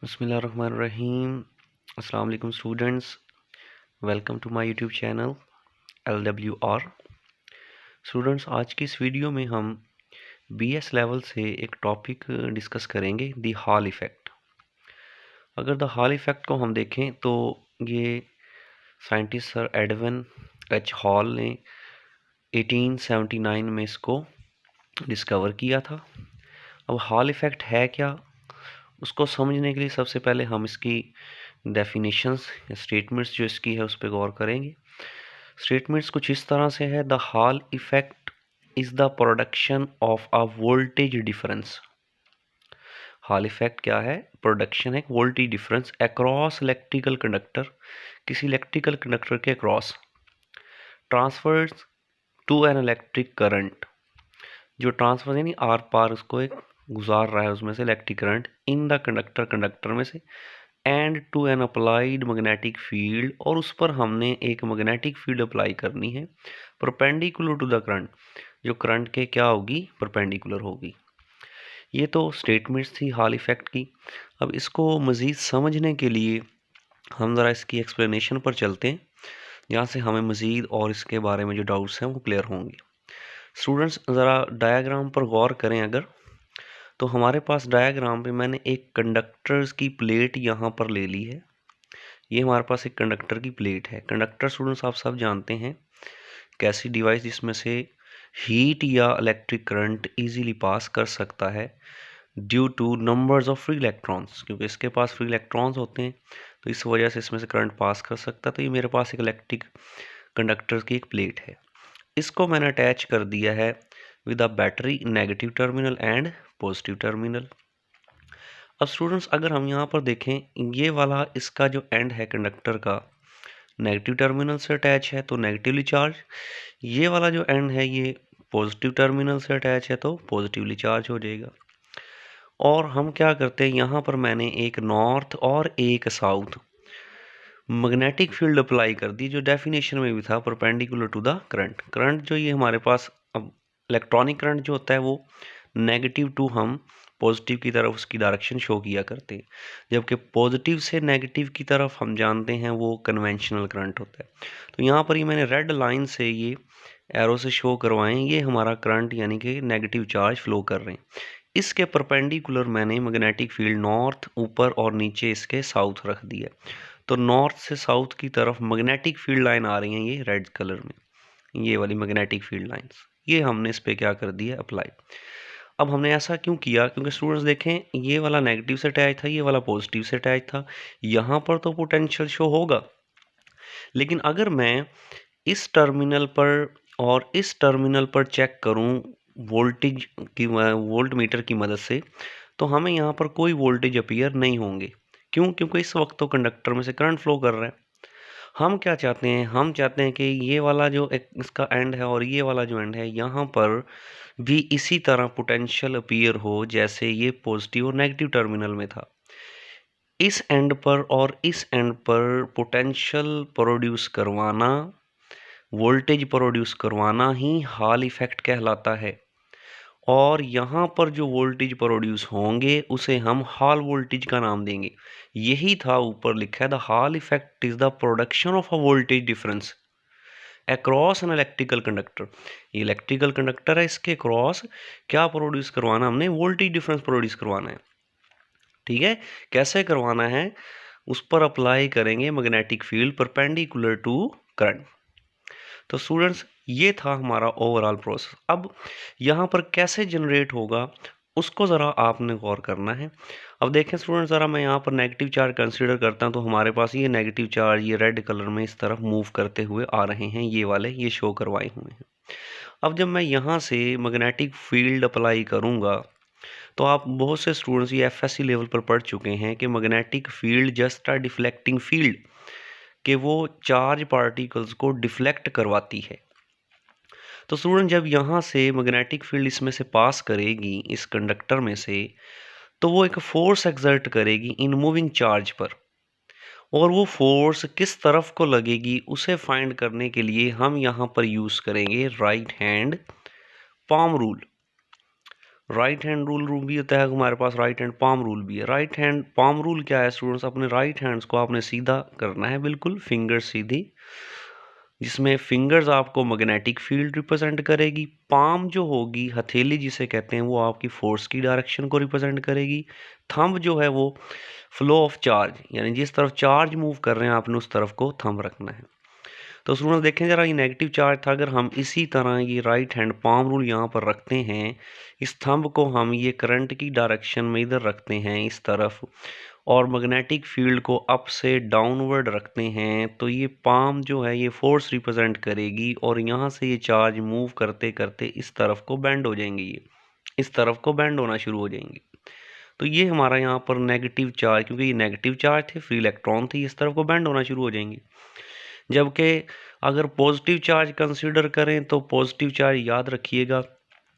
बिस्मिल्लाहिर्रहमानिर्रहीम। अस्सलाम वालेकुम students, welcome to my YouTube channel LWR। Students, आज की इस वीडियो में हम BS लेवल से एक टॉपिक डिस्कस करेंगे, द हॉल इफ़ेक्ट। अगर द हॉल इफ़ेक्ट को हम देखें तो ये scientist sir Edwin H hall ने 1879 में इसको डिस्कवर किया था। अब हॉल इफ़ेक्ट है क्या, उसको समझने के लिए सबसे पहले हम इसकी डेफिनेशंस या स्टेटमेंट्स जो इसकी है उस पर गौर करेंगे। स्टेटमेंट्स कुछ इस तरह से है, the Hall effect is the production of a voltage difference. Hall effect क्या है? प्रोडक्शन है voltage difference across electrical conductor, किसी इलेक्ट्रिकल कंडक्टर के across, transfers to an electric current, जो ट्रांसफर यानी आर पार उसको एक गुजार रहा है उसमें से electric current, in the conductor, conductor में से, and to an applied magnetic field, और उस पर हमने एक मैग्नेटिक फील्ड अप्लाई करनी है परपेंडिकुलर टू द करंट, जो करंट के क्या होगी? परपेंडिकुलर होगी। ये तो स्टेटमेंट्स थी हॉल इफेक्ट की। अब इसको मज़ीद समझने के लिए हम ज़रा इसकी एक्सप्लेनेशन पर चलते हैं, जहाँ से हमें मज़ीद और इसके बारे में जो डाउट्स हैं वो क्लियर होंगे। स्टूडेंट्स, ज़रा डायग्राम पर गौर करें अगर, तो हमारे पास डायग्राम पे मैंने एक कंडक्टर्स की प्लेट यहाँ पर ले ली है। ये हमारे पास एक कंडक्टर की प्लेट है। कंडक्टर स्टूडेंट्स आप सब जानते हैं कैसी डिवाइस जिसमें से हीट या इलेक्ट्रिक करंट इजीली पास कर सकता है due two numbers of free electrons, क्योंकि इसके पास फ्री इलेक्ट्रॉन्स होते हैं तो इस वजह से इसमें से करंट पास कर सकता है। तो ये मेरे पास एक इलेक्ट्रिक कंडक्टर की एक प्लेट है। इसको मैंने अटैच कर दिया है with a battery, negative terminal and positive terminal. अब स्टूडेंट्स, अगर हम यहाँ पर देखें, ये वाला इसका जो एंड है कंडक्टर का नेगेटिव टर्मिनल से अटैच है तो नेगेटिवली चार्ज, ये वाला जो एंड है ये पॉजिटिव टर्मिनल से अटैच है तो पॉजिटिवली चार्ज हो जाएगा। और हम क्या करते हैं, यहाँ पर मैंने एक नॉर्थ और एक साउथ मैग्नेटिक फील्ड अप्लाई कर दी, जो डेफिनेशन में भी था perpendicular to the current. Current जो ये हमारे पास, अब इलेक्ट्रॉनिक करंट जो होता है वो नेगेटिव टू हम पॉजिटिव की तरफ उसकी डायरेक्शन शो किया करते हैं, जबकि पॉजिटिव से नेगेटिव की तरफ हम जानते हैं वो कन्वेंशनल करंट होता है। तो यहाँ पर ये मैंने रेड लाइन से ये एरो से शो करवाएं, ये हमारा करंट यानी कि नेगेटिव चार्ज फ्लो कर रहे हैं। इसके परपेंडिकुलर मैंने मैग्नेटिक फील्ड नॉर्थ ऊपर और नीचे इसके साउथ रख दिया। तो नॉर्थ से साउथ की तरफ मैग्नेटिक फील्ड लाइन आ रही हैं ये रेड कलर में, ये वाली मैग्नेटिक फील्ड लाइंस, ये हमने इस पे क्या कर दिया? अप्लाई। अब हमने ऐसा क्यों किया? क्योंकि स्टूडेंट्स देखें, ये वाला नेगेटिव से अटैच था, ये वाला पॉजिटिव से अटैच था। यहाँ पर तो पोटेंशियल शो होगा, लेकिन अगर मैं इस टर्मिनल पर और इस टर्मिनल पर चेक करूं वोल्टेज की, वोल्ट मीटर की मदद से, तो हमें यहाँ पर कोई वोल्टेज अपीयर नहीं होंगे। क्यों? क्योंकि इस वक्त तो कंडक्टर में से करंट फ्लो कर रहा है। हम क्या चाहते हैं? हम चाहते हैं कि ये वाला जो एक इसका एंड है और ये वाला जो एंड है, यहाँ पर भी इसी तरह पोटेंशियल अपीयर हो जैसे ये पॉजिटिव और नेगेटिव टर्मिनल में था। इस एंड पर और इस एंड पर पोटेंशियल प्रोड्यूस करवाना, वोल्टेज प्रोड्यूस करवाना ही हॉल इफेक्ट कहलाता है। और यहाँ पर जो वोल्टेज प्रोड्यूस होंगे उसे हम हॉल वोल्टेज का नाम देंगे। यही था ऊपर लिखा है, the Hall effect is the production of a voltage difference across an electrical conductor. ये इलेक्ट्रिकल कंडक्टर है, इसके क्रॉस क्या प्रोड्यूस करवाना? हमने वोल्टेज डिफरेंस प्रोड्यूस करवाना है। ठीक है, कैसे करवाना है? उस पर अप्लाई करेंगे magnetic field perpendicular to current. तो स्टूडेंट्स, ये था हमारा ओवरऑल प्रोसेस। अब यहाँ पर कैसे जनरेट होगा उसको ज़रा आपने गौर करना है। अब देखें स्टूडेंट्स, ज़रा मैं यहाँ पर नेगेटिव चार्ज कंसीडर करता हूँ, तो हमारे पास ये नेगेटिव चार्ज ये रेड कलर में इस तरफ मूव करते हुए आ रहे हैं, ये वाले ये शो करवाए हुए हैं। अब जब मैं यहाँ से मैग्नेटिक फील्ड अप्लाई करूँगा, तो आप बहुत से स्टूडेंट्स ये FSC लेवल पर पढ़ चुके हैं कि magnetic field just a deflecting field, कि वो चार्ज पार्टिकल्स को डिफ्लेक्ट करवाती है। तो स्टूडेंट, जब यहाँ से मैग्नेटिक फील्ड इसमें से पास करेगी इस कंडक्टर में से, तो वो एक फोर्स एक्सर्ट करेगी इन मूविंग चार्ज पर, और वो फोर्स किस तरफ को लगेगी उसे फाइंड करने के लिए हम यहाँ पर यूज़ करेंगे right hand palm rule. Right hand rule भी होता है हमारे पास, राइट हैंड पाम रूल भी है। राइट हैंड पाम रूल क्या है स्टूडेंट्स, अपने राइट हैंड्स को आपने सीधा करना है, बिल्कुल फिंगर्स सीधी, जिसमें फिंगर्स आपको मैग्नेटिक फील्ड रिप्रेजेंट करेगी। पाम जो होगी, हथेली जिसे कहते हैं, वो आपकी फोर्स की डायरेक्शन को रिप्रेजेंट करेगी। थंब जो है वो फ्लो ऑफ चार्ज, यानी जिस तरफ चार्ज मूव कर रहे हैं आपने उस तरफ को थंब रखना है। तो स्टूडेंट्स देखें जरा, ये नेगेटिव चार्ज था, अगर हम इसी तरह ये राइट हैंड पाम रूल यहाँ पर रखते हैं, इस थंब को हम ये करंट की डायरेक्शन में इधर रखते हैं इस तरफ, और मैग्नेटिक फील्ड को अप से डाउनवर्ड रखते हैं, तो ये पाम जो है ये फोर्स रिप्रेजेंट करेगी, और यहाँ से ये चार्ज मूव करते करते इस तरफ को बेंड हो जाएंगे, ये इस तरफ को बेंड होना शुरू हो जाएंगे। तो ये हमारा यहाँ पर नेगेटिव चार्ज, क्योंकि ये नेगेटिव चार्ज थे, फ्री इलेक्ट्रॉन थे, इस तरफ को बेंड होना शुरू हो जाएंगे। जबकि अगर पॉजिटिव चार्ज कंसीडर करें तो पॉजिटिव चार्ज याद रखिएगा,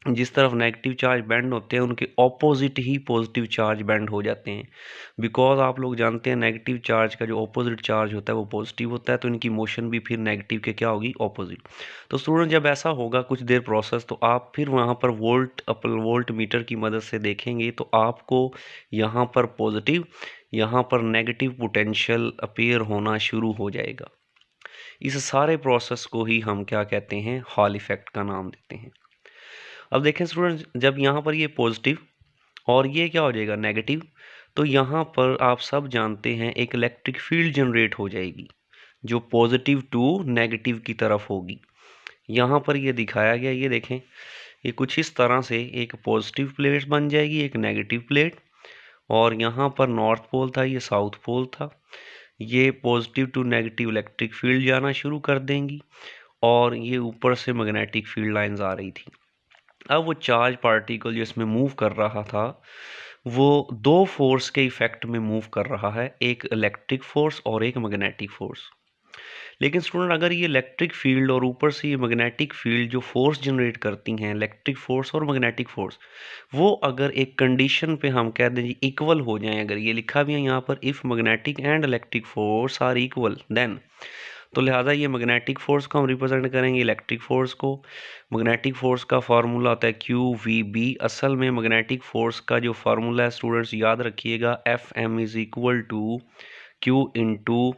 जिस तरफ नेगेटिव चार्ज बैंड होते हैं उनके ऑपोजिट ही पॉजिटिव चार्ज बैंड हो जाते हैं। बिकॉज आप लोग जानते हैं नेगेटिव चार्ज का जो ऑपोजिट चार्ज होता है वो पॉजिटिव होता है, तो इनकी मोशन भी फिर नेगेटिव के क्या होगी, ऑपोजिट। तो स्टूडेंट जब ऐसा होगा कुछ देर प्रोसेस, तो आप फिर वहाँ पर वोल्ट मीटर की मदद से देखेंगे, तो आपको यहाँ पर पॉजिटिव, यहाँ पर नेगेटिव पोटेंशियल अपीयर होना शुरू हो जाएगा। इस सारे प्रोसेस को ही हम क्या कहते हैं, हॉल इफेक्ट का नाम देते हैं। अब देखें स्टूडेंट्स, जब यहाँ पर ये पॉजिटिव और ये क्या हो जाएगा, नेगेटिव, तो यहाँ पर आप सब जानते हैं एक इलेक्ट्रिक फील्ड जनरेट हो जाएगी जो पॉजिटिव टू नेगेटिव की तरफ होगी। यहाँ पर ये दिखाया गया, ये देखें, ये कुछ इस तरह से एक पॉजिटिव प्लेट बन जाएगी, एक नेगेटिव प्लेट, और यहाँ पर नॉर्थ पोल था, ये साउथ पोल था। ये positive to negative electric field जाना शुरू कर देंगी, और ये ऊपर से मैग्नेटिक फील्ड लाइंस आ रही थी। अब वो चार्ज पार्टिकल जो इसमें मूव कर रहा था, वो दो फोर्स के इफेक्ट में मूव कर रहा है, एक इलेक्ट्रिक फोर्स और एक मैग्नेटिक फोर्स। लेकिन स्टूडेंट अगर ये इलेक्ट्रिक फील्ड और ऊपर से ये मैग्नेटिक फील्ड जो फोर्स जनरेट करती हैं, इलेक्ट्रिक फोर्स और मैग्नेटिक फोर्स, वो अगर एक कंडीशन पे हम कह दें जी इक्वल हो जाएं, अगर ये लिखा भी है यहाँ पर if magnetic and electric force are equal then, तो लिहाजा ये मैग्नेटिक फोर्स को हम रिप्रेजेंट करेंगे इलेक्ट्रिक फोर्स को। मैग्नेटिक फोर्स का फार्मूला होता है क्यू वी बी। असल में मैग्नेटिक फोर्स का जो फार्मूला है स्टूडेंट्स याद रखिएगा, F M is equal to Q into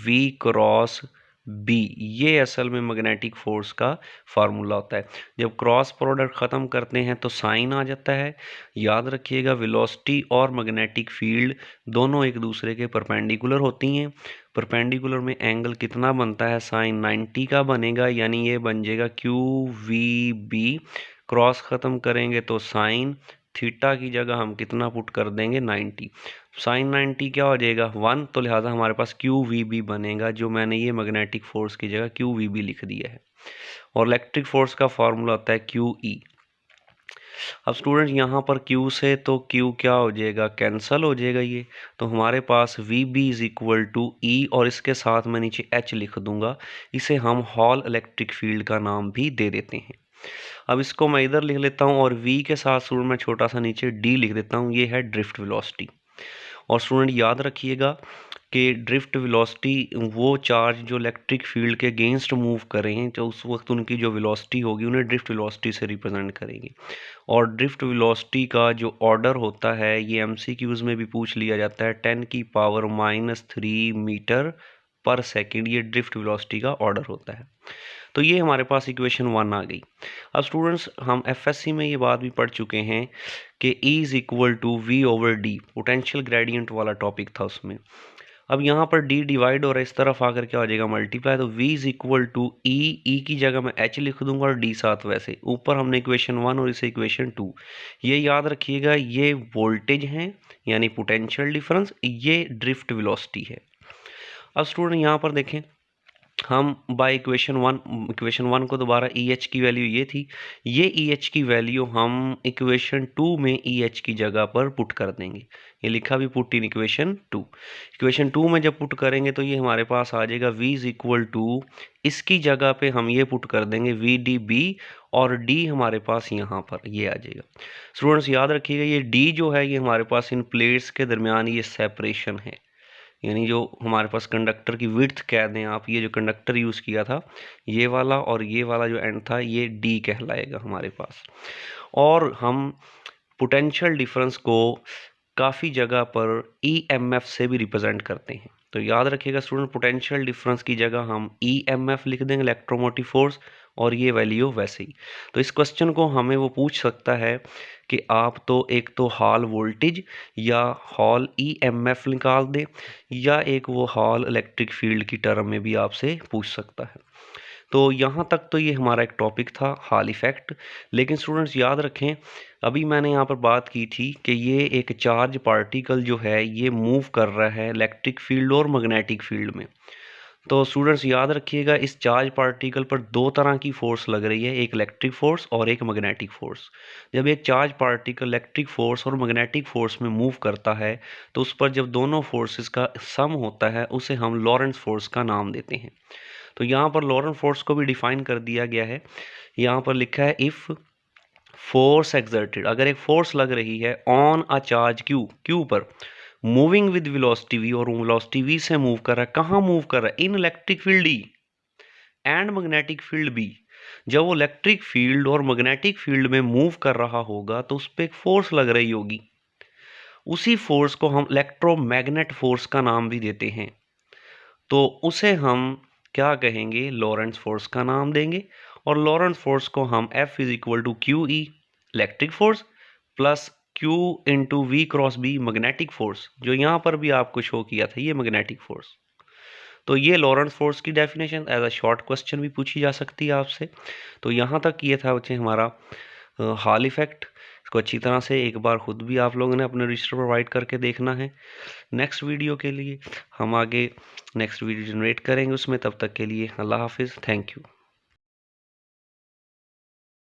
V cross B. ये असल में मैग्नेटिक फोर्स का फार्मूला होता है। जब क्रॉस प्रोडक्ट ख़त्म करते हैं तो साइन आ जाता है। याद रखिएगा वेलोसिटी और मैग्नेटिक फील्ड दोनों एक दूसरे के परपेंडिकुलर होती हैं। परपेंडिकुलर में एंगल कितना बनता है, साइन 90 का बनेगा, यानी ये बन जाएगा क्यू वी बी। क्रॉस ख़त्म करेंगे तो साइन थीटा की जगह हम कितना पुट कर देंगे, 90। साइन 90 क्या हो जाएगा, 1, तो लिहाजा हमारे पास क्यू वी बी बनेगा, जो मैंने ये मैग्नेटिक फोर्स की जगह क्यू वी बी लिख दिया है। और इलेक्ट्रिक फोर्स का फॉर्मूला होता है क्यू ई। अब स्टूडेंट यहाँ पर Q से तो Q क्या हो जाएगा, कैंसल हो जाएगा ये, तो हमारे पास V B is equal to E, और इसके साथ मैं नीचे H लिख दूंगा। इसे हम हॉल इलेक्ट्रिक फील्ड का नाम भी दे देते हैं। अब इसको मैं इधर लिख लेता हूँ, और V के साथ स्टूडेंट मैं छोटा सा नीचे D लिख देता हूँ, ये है ड्रिफ्ट वेलोसिटी। और स्टूडेंट याद रखिएगा कि ड्रिफ्ट वेलोसिटी वो चार्ज जो इलेक्ट्रिक फील्ड के अगेंस्ट मूव करें, तो उस वक्त उनकी जो वेलोसिटी होगी उन्हें ड्रिफ्ट वेलोसिटी से रिप्रेजेंट करेंगे। और ड्रिफ्ट वेलोसिटी का जो ऑर्डर होता है, ये एमसीक्यूज में भी पूछ लिया जाता है, 10⁻³ मीटर पर सेकेंड, ये ड्रिफ्ट वेलोसिटी का ऑर्डर होता है। तो ये हमारे पास इक्वेशन 1 आ गई। अब स्टूडेंट्स हम एफएससी में ये बात भी पढ़ चुके हैं कि E is equal to V over D, potential gradient वाला टॉपिक था उसमें। अब यहाँ पर D डिवाइड हो रहा है, इस तरफ आकर क्या हो जाएगा, मल्टीप्लाई, तो V इज इक्वल टू ई की जगह मैं H लिख दूंगा और D साथ वैसे। ऊपर हमने इक्वेशन 1 और इसे इक्वेशन 2। ये याद रखिएगा, ये वोल्टेज है यानी पोटेंशियल डिफरेंस, ये ड्रिफ्ट वेलोसिटी है। अब स्टूडेंट यहाँ पर देखें, हम बाय इक्वेशन 1 को दोबारा EH की वैल्यू ये थी, ये EH की वैल्यू हम इक्वेशन 2 में EH की जगह पर पुट कर देंगे। ये लिखा भी पुट इन इक्वेशन 2। इक्वेशन 2 में जब पुट करेंगे तो ये हमारे पास आ जाएगा V इज इक्वल टू, इसकी जगह पे हम ये पुट कर देंगे VDB, और D हमारे पास यहाँ पर ये आ जाएगा। स्टूडेंट्स याद रखिएगा, ये D जो है ये हमारे पास इन प्लेट्स के दरमियान ये सेपरेशन है, यानी जो हमारे पास कंडक्टर की विड्थ कह दें आप, ये जो कंडक्टर यूज़ किया था ये वाला, और ये वाला जो एंड था ये D कहलाएगा हमारे पास। और हम पोटेंशियल डिफरेंस को काफ़ी जगह पर EMF से भी रिप्रेजेंट करते हैं। तो याद रखिएगा स्टूडेंट, पोटेंशियल डिफरेंस की जगह हम EMF लिख देंगे, इलेक्ट्रोमोटिव फोर्स, और ये वैल्यू वैसे ही। तो इस क्वेश्चन को हमें वो पूछ सकता है कि आप तो एक तो हॉल वोल्टेज या हॉल EMF निकाल दें, या एक वो हॉल इलेक्ट्रिक फील्ड की टर्म में भी आपसे पूछ सकता है। तो यहाँ तक तो ये हमारा एक टॉपिक था हॉल इफेक्ट। लेकिन स्टूडेंट्स याद रखें, अभी मैंने यहाँ पर बात की थी कि ये एक चार्ज पार्टिकल जो है ये मूव कर रहा है इलेक्ट्रिक फील्ड और मैग्नेटिक फील्ड में। तो स्टूडेंट्स याद रखिएगा, इस चार्ज पार्टिकल पर दो तरह की फोर्स लग रही है, एक इलेक्ट्रिक फोर्स और एक मैग्नेटिक फोर्स। जब एक चार्ज पार्टिकल इलेक्ट्रिक फोर्स और मैग्नेटिक फोर्स में मूव करता है तो उस पर जब दोनों फोर्सेस का सम होता है उसे हम लॉरेंट्ज फोर्स का नाम देते हैं। तो यहाँ पर लॉरेंट्ज फोर्स को भी डिफाइन कर दिया गया है। यहाँ पर लिखा है इफ फोर्स एक्सर्टेड, अगर एक फोर्स लग रही है ऑन अ चार्ज क्यू पर, मूविंग विद वेलोसिटी v, और वेलोसिटी v से मूव कर रहा है, कहाँ मूव कर रहा है, इन electric field E and magnetic field B। जब वो इलेक्ट्रिक फील्ड और मैग्नेटिक फील्ड में मूव कर रहा होगा तो उस पर एक फोर्स लग रही होगी, उसी फोर्स को हम इलेक्ट्रोमैग्नेट फोर्स का नाम भी देते हैं। तो उसे हम क्या कहेंगे, लॉरेंट्ज फोर्स का नाम देंगे। और लॉरेंट्ज फोर्स को हम F is equal to Q E electric force plus Q into V cross B magnetic force, जो यहाँ पर भी आपको शो किया था ये मैग्नेटिक फोर्स। तो ये लॉरेंट्ज फोर्स की definition as a short question भी पूछी जा सकती है आपसे। तो यहाँ तक ये था बच्चे हमारा हॉल इफेक्ट। इसको अच्छी तरह से एक बार खुद भी आप लोगों ने अपने रजिस्टर प्रोवाइड करके देखना है। नेक्स्ट वीडियो के लिए हम आगे नेक्स्ट वीडियो जनरेट करेंगे उसमें। तब तक के लिए अल्लाह हाफिज़, थैंक यू।